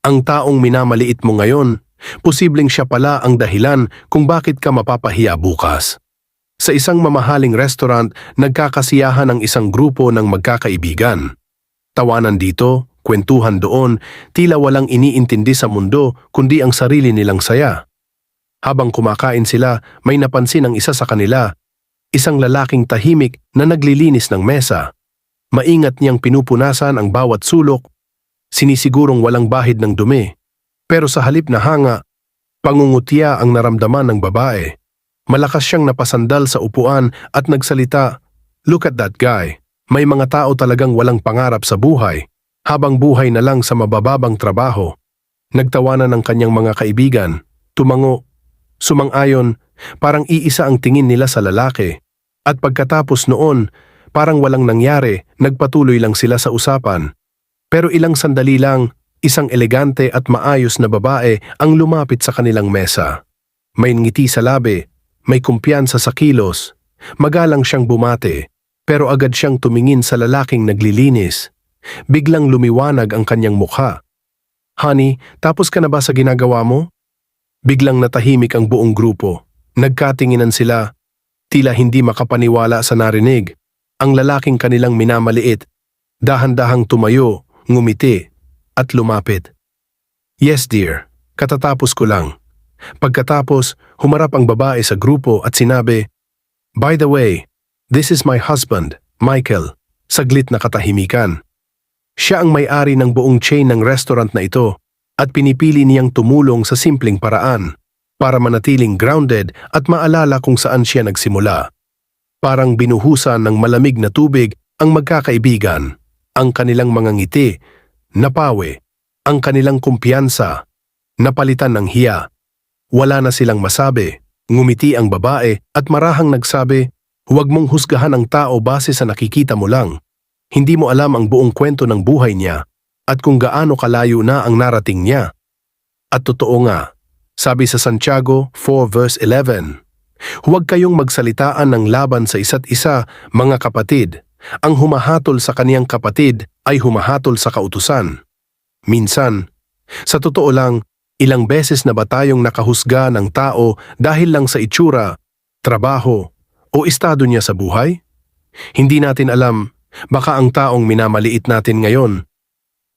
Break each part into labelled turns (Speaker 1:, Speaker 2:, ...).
Speaker 1: Ang taong minamaliit mo ngayon, posibleng siya pala ang dahilan kung bakit ka mapapahiya bukas. Sa isang mamahaling restaurant, nagkakasiyahan ang isang grupo ng magkakaibigan. Tawanan dito, kwentuhan doon, tila walang iniintindi sa mundo kundi ang sarili nilang saya. Habang kumakain sila, may napansin ang isa sa kanila, isang lalaking tahimik na naglilinis ng mesa. Maingat niyang pinupunasan ang bawat sulok, sinisigurong walang bahid ng dumi. Pero sa halip na hanga, pangungutya ang naramdaman ng babae. Malakas siyang napasandal sa upuan at nagsalita, "Look at that guy. May mga tao talagang walang pangarap sa buhay, habang buhay na lang sa mabababang trabaho." Nagtawanan ng kanyang mga kaibigan, tumango, sumang-ayon, parang iisa ang tingin nila sa lalaki. At pagkatapos noon, parang walang nangyari, nagpatuloy lang sila sa usapan. Pero ilang sandali lang, isang elegante at maayos na babae ang lumapit sa kanilang mesa. May ngiti sa labi, may kumpiyansa sa kilos, magalang siyang bumate, pero agad siyang tumingin sa lalaking naglilinis. Biglang lumiwanag ang kanyang mukha. "Honey, tapos ka na ba sa ginagawa mo?" Biglang natahimik ang buong grupo. Nagkatinginan sila, tila hindi makapaniwala sa narinig. Ang lalaking kanilang minamaliit, dahan-dahang tumayo, ngumiti, at lumapit. "Yes dear, katatapos ko lang." Pagkatapos, humarap ang babae sa grupo at sinabi, "By the way, this is my husband, Michael." Saglit na katahimikan. Siya ang may-ari ng buong chain ng restaurant na ito at pinipili niyang tumulong sa simpleng paraan para manatiling grounded at maalala kung saan siya nagsimula. Parang binuhusan ng malamig na tubig ang magkakaibigan, ang kanilang mga ngiti, napawi, ang kanilang kumpiyansa, napalitan ng hiya. Wala na silang masabi, ngumiti ang babae at marahang nagsabi, "Huwag mong husgahan ang tao base sa nakikita mo lang. Hindi mo alam ang buong kwento ng buhay niya at kung gaano kalayo na ang narating niya." At totoo nga, sabi sa Santiago 4 verse 11, "Huwag kayong magsalitaan ng laban sa isa't isa, mga kapatid. Ang humahatol sa kaniyang kapatid ay humahatol sa kautusan." Minsan, sa totoo lang, ilang beses na ba tayong nakahusga ng tao dahil lang sa itsura, trabaho, o estado niya sa buhay? Hindi natin alam, baka ang taong minamaliit natin ngayon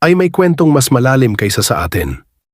Speaker 1: ay may kwentong mas malalim kaysa sa atin.